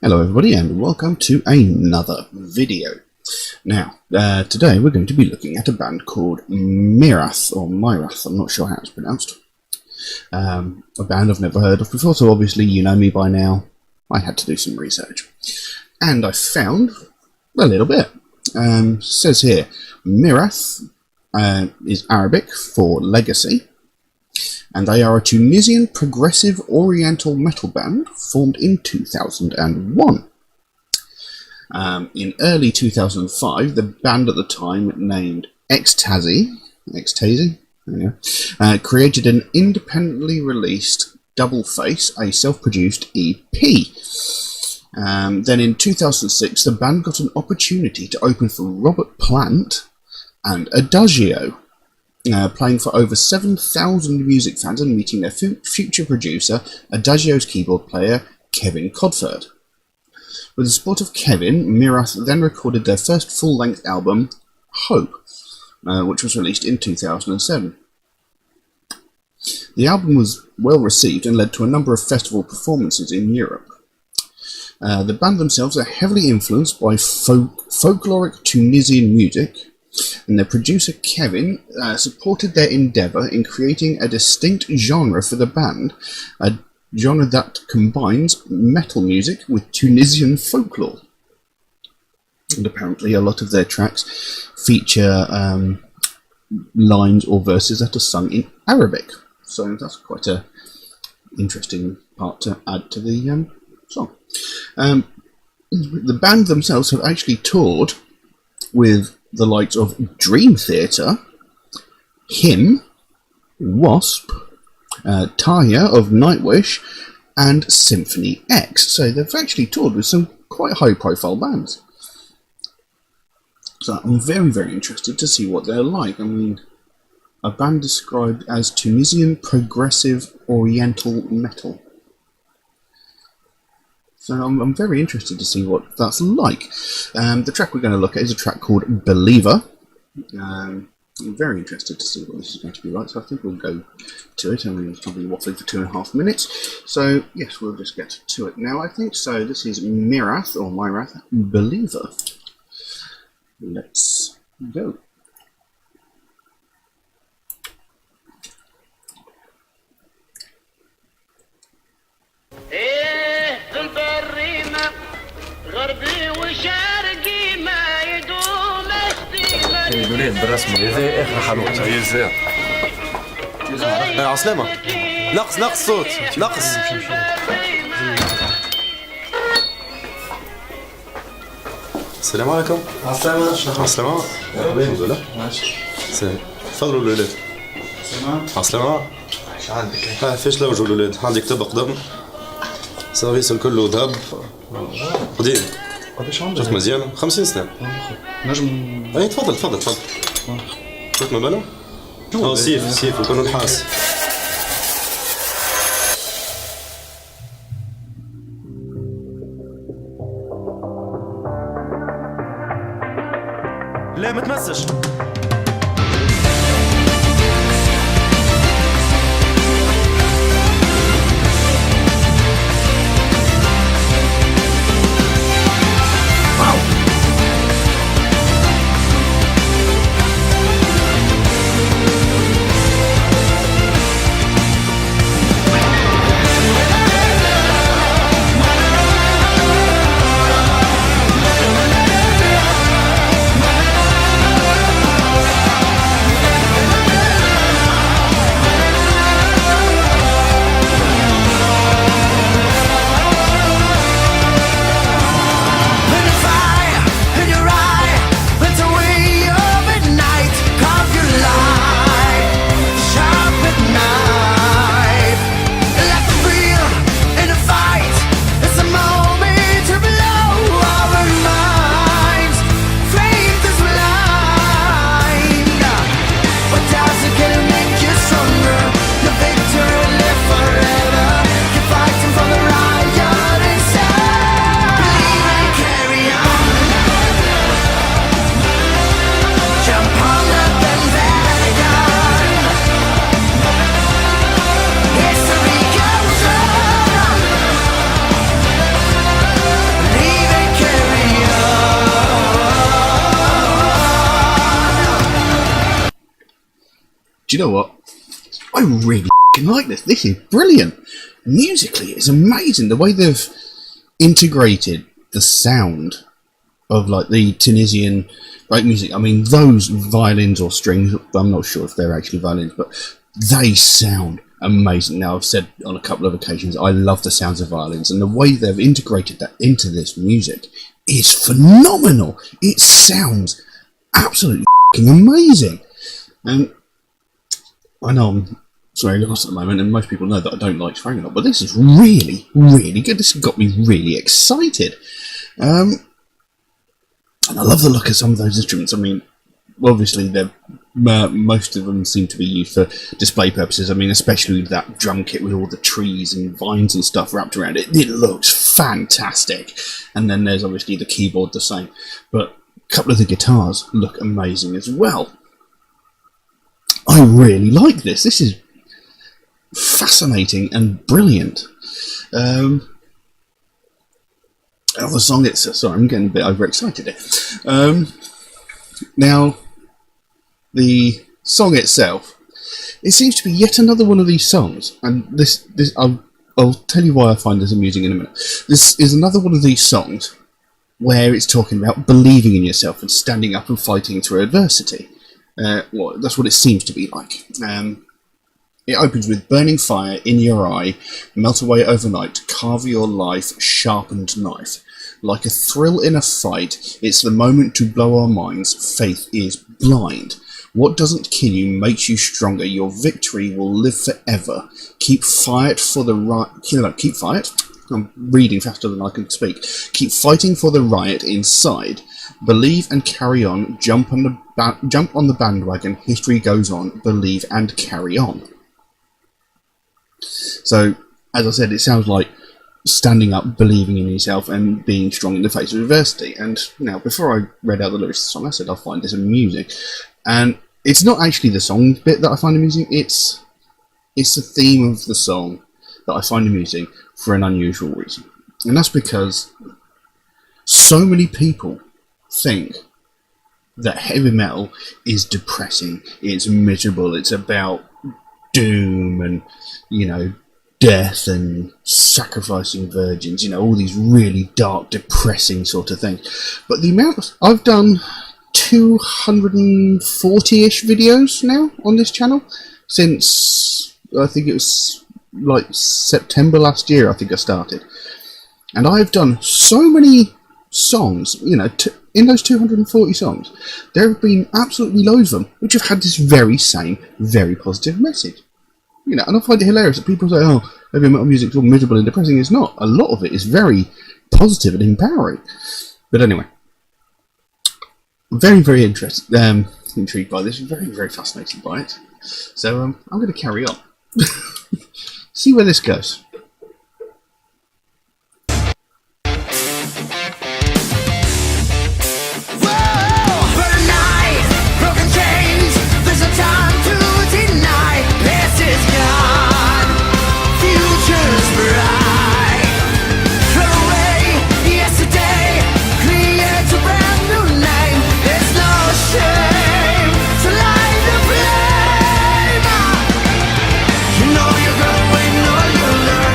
Hello everybody and welcome to another video. Now, today we're going to be looking at a band called Myrath, or Myrath, I'm not sure how it's pronounced. A band I've never heard of before, so obviously you know me by now. I had to do some research. And I found a little bit. Says here, Myrath is Arabic for legacy. And they are a Tunisian progressive oriental metal band formed in 2001. In early 2005, the band at the time, named Ecstasy, created an independently released Double Face, a self-produced EP. Then in 2006, the band got an opportunity to open for Robert Plant and Adagio, playing for over 7,000 music fans and meeting their future producer, Adagio's keyboard player, Kevin Codford. With the support of Kevin, Myrath then recorded their first full-length album, Hope, which was released in 2007. The album was well received and led to a number of festival performances in Europe. The band themselves are heavily influenced by folkloric Tunisian music, and their producer Kevin supported their endeavour in creating a distinct genre for the band, a genre that combines metal music with Tunisian folklore. And apparently a lot of their tracks feature lines or verses that are sung in Arabic, so that's quite an interesting part to add to the song. The band themselves have actually toured with the likes of Dream Theater, Him, Wasp, Taya of Nightwish, and Symphony X. So they've actually toured with some quite high-profile bands. So I'm very, very interested to see what they're like. I mean, a band described as Tunisian progressive oriental metal. So I'm very interested to see what that's like. The track we're going to look at is a track called Believer. I'm very interested to see what this is going to be like, so I think we'll go to it. I mean, it's probably waffling for 2.5 minutes. So, yes, we'll just get to it now, I think. So, this is Myrath, or Myrath, Believer. Let's go. الولاد بالرسمي هذا اخر حلوة هي الزاع عسلامة نقص صوت نقص السلام عليكم السلام السلام الحمد لله ماشي تفضلوا الولاد عسلامة ايش عندك فيش لوجه الولاد عندي كتاب قدام سيرفيس الكل ذهب قديم قداش عمرك؟ شفت مزيان 50 سنة نجم اي تفضل شفت ما بالك؟ سيف وكانوا نحاس لا ما تمسش Do you know what? I really like this. This is brilliant. Musically, it's amazing the way they've integrated the sound of like the Tunisian break music. I mean, those violins or strings, I'm not sure if they're actually violins, but they sound amazing. Now, I've said on a couple of occasions, I love the sounds of violins, and the way they've integrated that into this music is phenomenal. It sounds absolutely amazing. And I know I'm swearing lost at the moment, and most people know that I don't like swearing a lot, but this is really, really good. This has got me really excited. And I love the look of some of those instruments. I mean, obviously, they're most of them seem to be used for display purposes. I mean, especially with that drum kit with all the trees and vines and stuff wrapped around it. It looks fantastic. And then there's obviously the keyboard the same. But a couple of the guitars look amazing as well. I really like this. This is fascinating and brilliant. The song itself, sorry, I'm getting a bit overexcited here. Now, the song itself, it seems to be yet another one of these songs, and this I'll tell you why I find this amusing in a minute. This is another one of these songs where it's talking about believing in yourself and standing up and fighting through adversity. Well, that's what it seems to be like. It opens with burning fire in your eye, melt away overnight, carve your life, sharpened knife. Like a thrill in a fight, it's the moment to blow our minds, faith is blind. What doesn't kill you makes you stronger, your victory will live forever. Keep fight for the right, keep fight, I'm reading faster than I can speak. Keep fighting for the riot inside. Believe and carry on, jump on the bandwagon, history goes on, believe and carry on. So, as I said, it sounds like standing up, believing in yourself, and being strong in the face of adversity. And now, before I read out the lyrics of the song, I said I find this amusing. And it's not actually the song bit that I find amusing, it's the theme of the song that I find amusing for an unusual reason. And that's because so many people think that heavy metal is depressing, it's miserable, it's about doom and, death and sacrificing virgins, all these really dark, depressing sort of things. But the amount I've done 240-ish videos now on this channel since I think it was like September last year. I think I started, and I've done so many songs. In those 240 songs, there have been absolutely loads of them which have had this very same, very positive message. And I find it hilarious that people say, oh, heavy metal music's all miserable and depressing. It's not. A lot of it is very positive and empowering. But anyway, very, very intrigued by this. Very, very fascinated by it. So I'm going to carry on. See where this goes. You know you're going, no, you learn.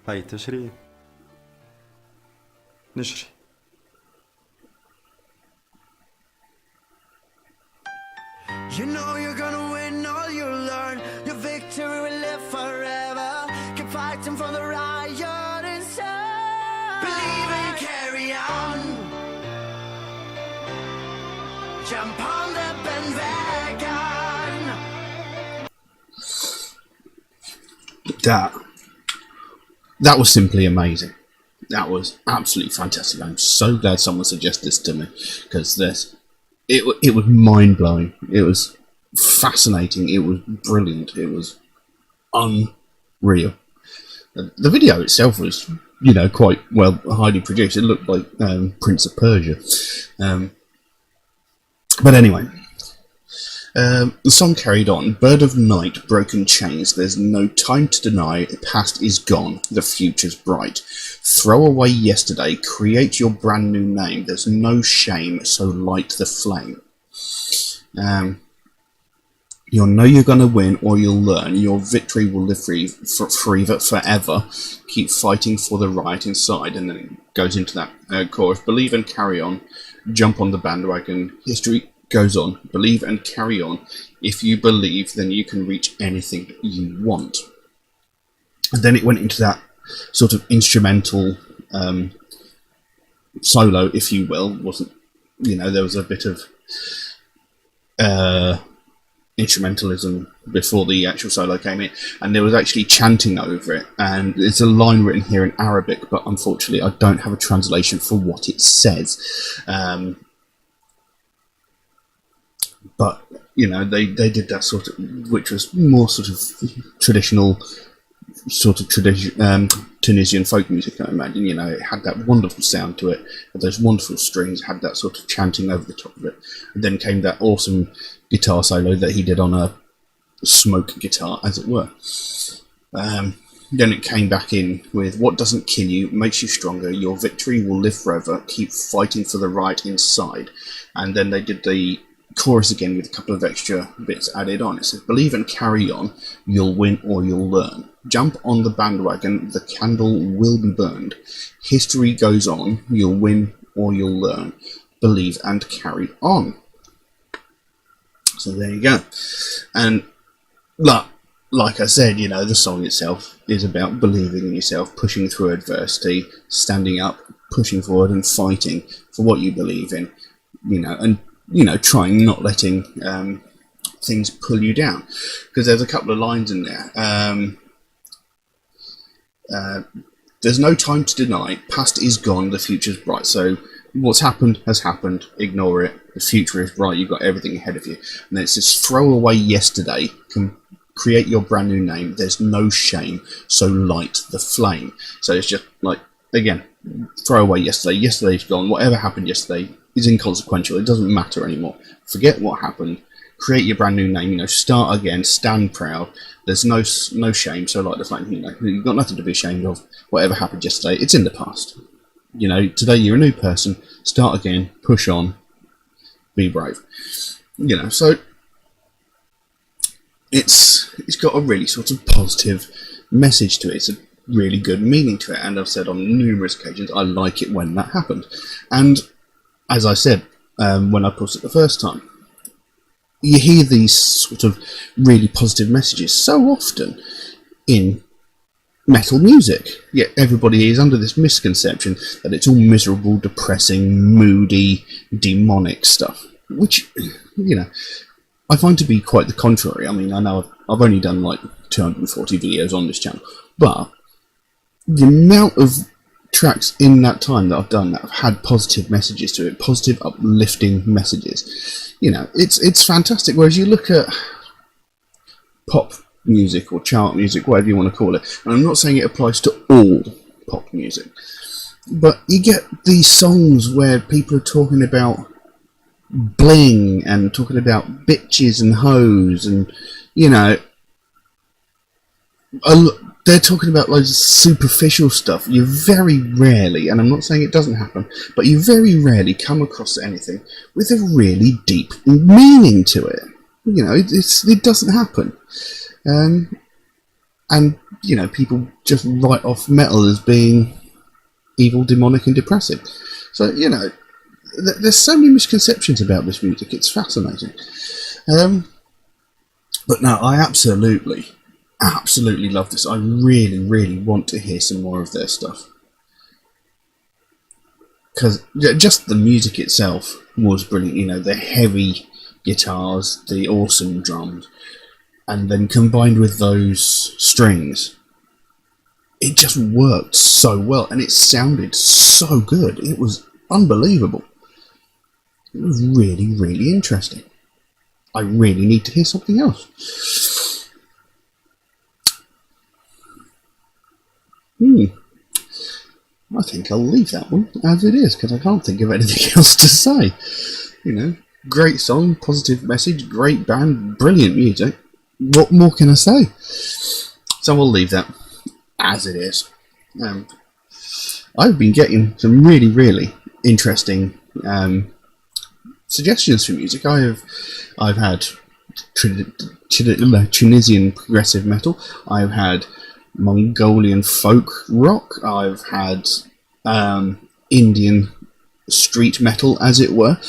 هاي تشري نشري. You know you're gonna win, all you'll learn. Your victory will live forever. Keep fighting for the riot inside. Believe and carry on. Jump on the bandwagon. That was simply amazing. That was absolutely fantastic. I'm so glad someone suggested this to me, because it was mind-blowing. It was fascinating. It was brilliant. It was unreal. The video itself was, quite well, highly produced. It looked like Prince of Persia. But anyway, the song carried on. Bird of night, broken chains. There's no time to deny. The past is gone. The future's bright. Throw away yesterday. Create your brand new name. There's no shame, so light the flame. You'll know you're going to win, or you'll learn. Your victory will live free forever. Keep fighting for the right inside. And then it goes into that chorus. Believe and carry on. Jump on the bandwagon. History goes on. Believe and carry on. If you believe, then you can reach anything you want. And then it went into that sort of instrumental solo, if you will. Wasn't, there was a bit of instrumentalism before the actual solo came in, and there was actually chanting over it, and there's a line written here in Arabic, but unfortunately I don't have a translation for what it says. But they did that sort of, which was more sort of traditional Tunisian folk music, I imagine. It had that wonderful sound to it, had those wonderful strings, had that sort of chanting over the top of it, and then came that awesome guitar solo that he did on a smoke guitar, as it were. Then it came back in with what doesn't kill you makes you stronger, your victory will live forever, keep fighting for the right inside. And then they did the chorus again with a couple of extra bits added on. It says, believe and carry on, you'll win or you'll learn. Jump on the bandwagon, the candle will be burned. History goes on, you'll win or you'll learn. Believe and carry on. So there you go. And like I said, the song itself is about believing in yourself, pushing through adversity, standing up, pushing forward and fighting for what you believe in, and trying not letting things pull you down. Because there's a couple of lines in there. There's no time to deny. Past is gone, the future's bright. So what's happened has happened. Ignore it. The future is bright. You've got everything ahead of you. And then it says, throw away yesterday. Create your brand new name. There's no shame, so light the flame. So it's just like, again, throw away yesterday. Yesterday's gone. Whatever happened yesterday is inconsequential. It doesn't matter anymore. Forget what happened. Create your brand new name. Start again. Stand proud. There's no shame, so light the flame. You've got nothing to be ashamed of. Whatever happened yesterday, it's in the past. Today you're a new person. Start again. Push on. Be brave. So it's got a really sort of positive message to it. It's a really good meaning to it, and I've said on numerous occasions I like it when that happened. And as I said when I put it the first time, you hear these sort of really positive messages so often in metal music, yet everybody is under this misconception that it's all miserable, depressing, moody, demonic stuff, which I find to be quite the contrary. I mean, I know I've only done like 240 videos on this channel, but the amount of tracks in that time that I've done that have had positive messages to it, positive uplifting messages, it's fantastic. Whereas you look at pop music or chart music, whatever you want to call it, and I'm not saying it applies to all pop music, but you get these songs where people are talking about bling and talking about bitches and hoes, and they're talking about loads of superficial stuff. You very rarely, and I'm not saying it doesn't happen, but you very rarely come across anything with a really deep meaning to it. It doesn't happen. And people just write off metal as being evil, demonic, and depressive. So, there's so many misconceptions about this music. It's fascinating. But no, I absolutely love this. I really, really want to hear some more of their stuff. Because just the music itself was brilliant. The heavy guitars, the awesome drums, and then combined with those strings, it just worked so well, and it sounded so good. It was unbelievable. It was really, really interesting. I really need to hear something else. I think I'll leave that one as it is, because I can't think of anything else to say. Great song, positive message, great band, brilliant music. What more can I say? So we'll leave that as it is. I've been getting some really, really interesting suggestions for music. I've had Tunisian progressive metal. I've had Mongolian folk rock. I've had Indian street metal, as it were.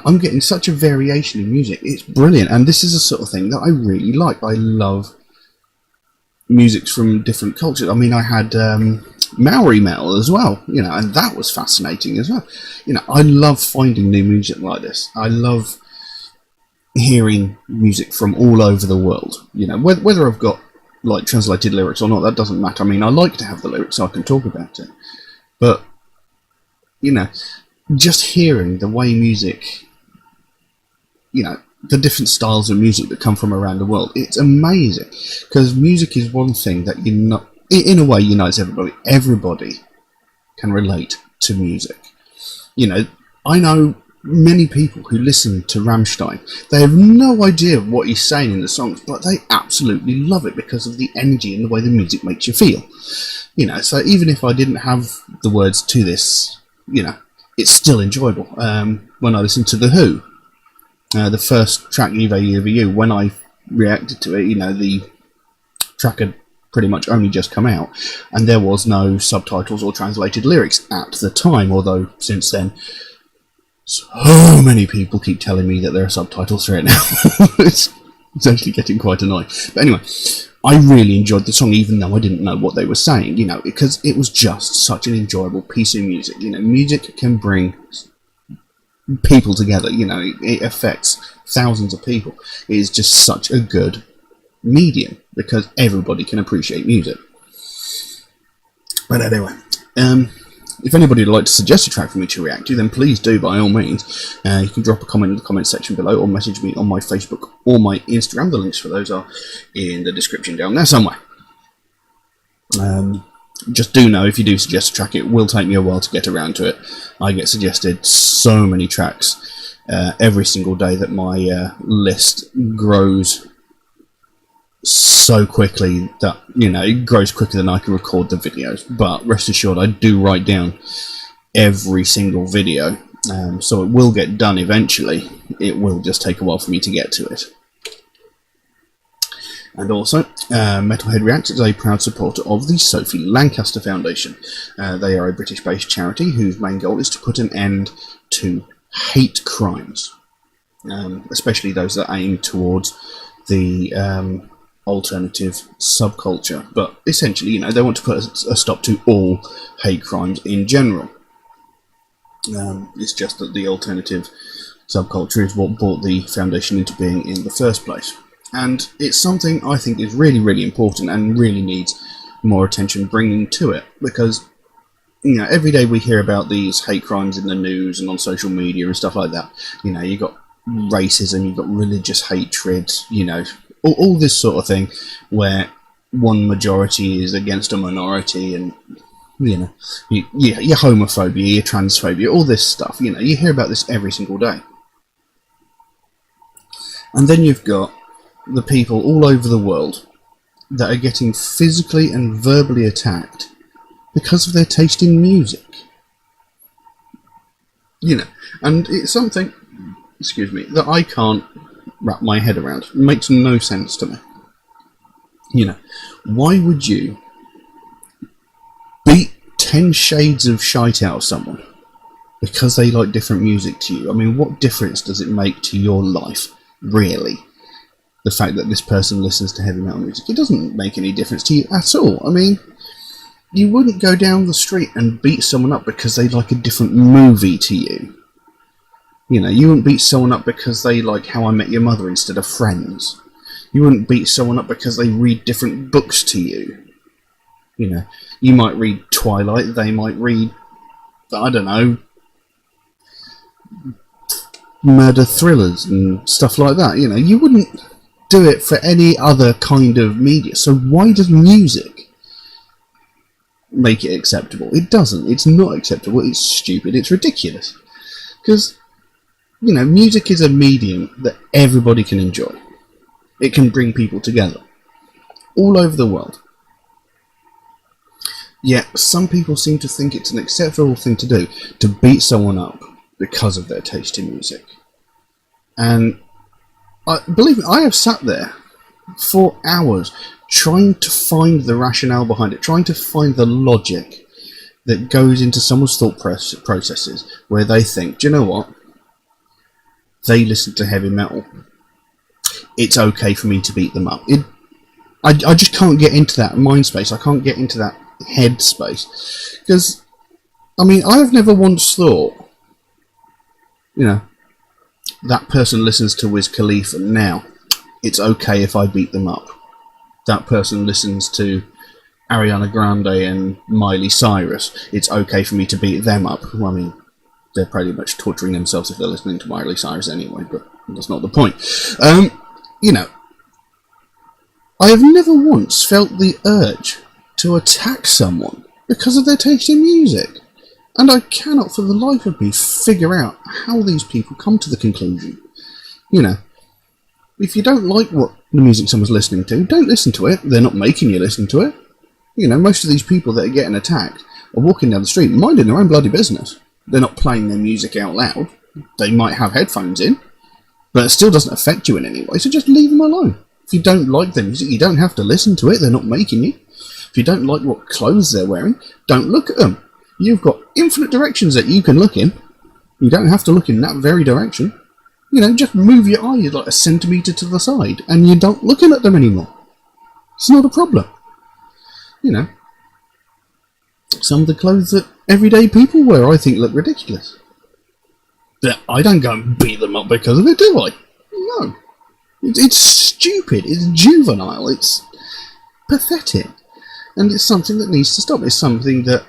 I'm getting such a variation in music. It's brilliant, and this is the sort of thing that I really like. I love music from different cultures. I mean, I had Maori metal as well, and that was fascinating as well. I love finding new music like this. I love hearing music from all over the world. Whether I've got translated lyrics or not, that doesn't matter. I mean, I like to have the lyrics so I can talk about it. But just hearing the way music, the different styles of music that come from around the world, it's amazing. Because music is one thing that in a way unites everybody. Everybody can relate to music. I know many people who listen to Rammstein. They have no idea what he's saying in the songs, but they absolutely love it because of the energy and the way the music makes you feel. So even if I didn't have the words to this, it's still enjoyable. When I listen to The Who, the first track, Eva You, when I reacted to it, the track had pretty much only just come out, and there was no subtitles or translated lyrics at the time, although since then so many people keep telling me that there are subtitles for it now. It's actually getting quite annoying. But anyway, I really enjoyed the song, even though I didn't know what they were saying, because it was just such an enjoyable piece of music. Music can bring people together, it affects thousands of people. It is just such a good medium, because everybody can appreciate music. But anyway, if anybody would like to suggest a track for me to react to, then please do, by all means. You can drop a comment in the comment section below, or message me on my Facebook or my Instagram. The links for those are in the description down there somewhere. Just do know, if you do suggest a track, it will take me a while to get around to it. I get suggested so many tracks every single day that my list grows so quickly that, it grows quicker than I can record the videos. But rest assured, I do write down every single video, so it will get done eventually. It will just take a while for me to get to it. And also, Metalhead Reacts is a proud supporter of the Sophie Lancaster Foundation. They are a British-based charity whose main goal is to put an end to hate crimes, especially those that aim towards the alternative subculture. But essentially, they want to put a stop to all hate crimes in general. It's just that the alternative subculture is what brought the foundation into being in the first place. And it's something I think is really, really important and really needs more attention bringing to it, because every day we hear about these hate crimes in the news and on social media and stuff like that. You've got racism, you've got religious hatred, all this sort of thing, where one majority is against a minority, and your homophobia, your transphobia, all this stuff. You hear about this every single day. And then you've got the people all over the world that are getting physically and verbally attacked because of their taste in music. And it's something, that I can't wrap my head around. It makes no sense to me. Why would you beat 10 shades of shite out of someone because they like different music to you? I mean, what difference does it make to your life, really? The fact that this person listens to heavy metal music, it doesn't make any difference to you at all. I mean, you wouldn't go down the street and beat someone up because they like a different movie to you. You know, you wouldn't beat someone up because they like How I Met Your Mother instead of Friends. You wouldn't beat someone up because they read different books to you. You know, you might read Twilight, they might read, I don't know, murder thrillers and stuff like that. You know, you wouldn't do it for any other kind of media. So why does music make it acceptable? It doesn't. It's not acceptable. It's stupid. It's ridiculous. Because, you know, music is a medium that everybody can enjoy. It can bring people together all over the world. Yet some people seem to think it's an acceptable thing to do to beat someone up because of their taste in music. And believe me, I have sat there for hours trying to find the rationale behind it, trying to find the logic that goes into someone's thought processes where they think, do you know what? They listen to heavy metal. It's okay for me to beat them up. I just can't get into that mind space. I can't get into that head space. Because, I mean, I have never once thought, you know, that person listens to Wiz Khalifa now. It's okay if I beat them up. That person listens to Ariana Grande and Miley Cyrus. It's okay for me to beat them up. Well, I mean, they're pretty much torturing themselves if they're listening to Miley Cyrus anyway, but that's not the point. You know, I have never once felt the urge to attack someone because of their taste in music. And I cannot for the life of me figure out how these people come to the conclusion. You know, if you don't like what the music someone's listening to, don't listen to it. They're not making you listen to it. You know, most of these people that are getting attacked are walking down the street minding their own bloody business. They're not playing their music out loud. They might have headphones in, but it still doesn't affect you in any way, so just leave them alone. If you don't like their music, you don't have to listen to it. They're not making you. If you don't like what clothes they're wearing, don't look at them. You've got infinite directions that you can look in. You don't have to look in that very direction. You know, just move your eyes like a centimetre to the side, and you're not looking at them anymore. It's not a problem. You know, some of the clothes that everyday people wear I think look ridiculous. But I don't go and beat them up because of it, do I? No. It's stupid, it's juvenile, it's pathetic. And it's something that needs to stop. It's something that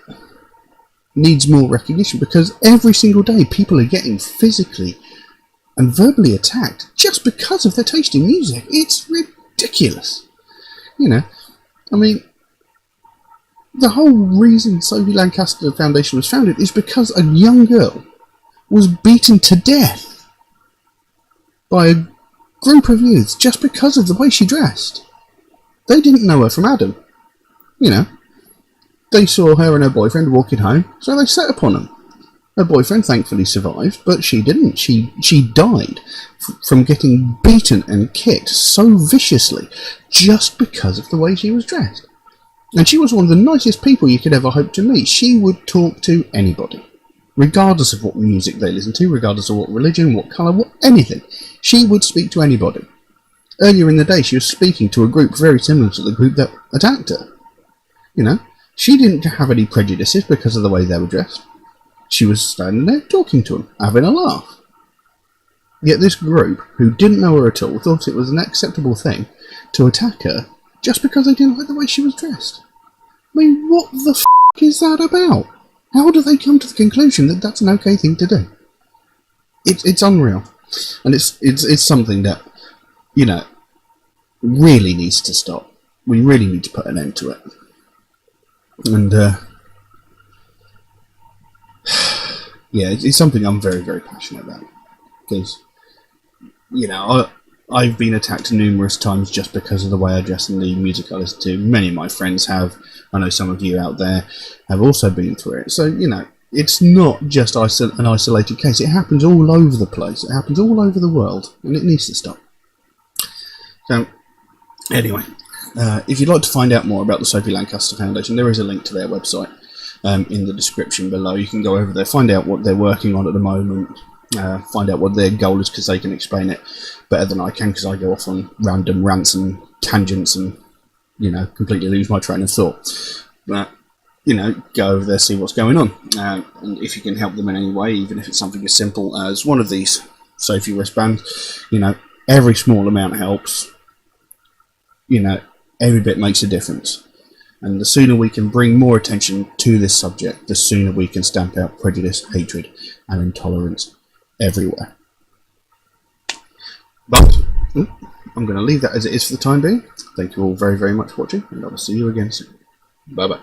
needs more recognition, because every single day people are getting physically and verbally attacked just because of their taste in music. It's ridiculous. You know, I mean, the whole reason Sophie Lancaster Foundation was founded is because a young girl was beaten to death by a group of youths just because of the way she dressed. They didn't know her from Adam. You know, they saw her and her boyfriend walking home, so they set upon them. Her boyfriend thankfully survived, but she didn't. She died from getting beaten and kicked so viciously just because of the way she was dressed. And she was one of the nicest people you could ever hope to meet. She would talk to anybody, regardless of what music they listened to, regardless of what religion, what colour, what anything. She would speak to anybody. Earlier in the day, she was speaking to a group very similar to the group that attacked her. You know, she didn't have any prejudices because of the way they were dressed. She was standing there talking to them, having a laugh. Yet this group, who didn't know her at all, thought it was an acceptable thing to attack her just because they didn't like the way she was dressed. I mean, what the f*** is that about? How do they come to the conclusion that that's an okay thing to do? It's unreal. And it's something that, you know, really needs to stop. We really need to put an end to it. And, yeah, it's something I'm very, very passionate about. Because, you know, I've been attacked numerous times just because of the way I dress and the music I listen to. Many of my friends have. I know some of you out there have also been through it. So, you know, it's not just an isolated case. It happens all over the place. It happens all over the world. And it needs to stop. So, anyway, If you'd like to find out more about the Sophie Lancaster Foundation, there is a link to their website in the description below. You can go over there, find out what they're working on at the moment, find out what their goal is, because they can explain it better than I can, because I go off on random rants and tangents and, you know, completely lose my train of thought. But, you know, go over there, see what's going on. And if you can help them in any way, even if it's something as simple as one of these Sophie wristbands, you know, every small amount helps. You know, every bit makes a difference. And the sooner we can bring more attention to this subject, the sooner we can stamp out prejudice, hatred, and intolerance everywhere. But I'm going to leave that as it is for the time being. Thank you all very, very much for watching, and I will see you again soon. Bye-bye.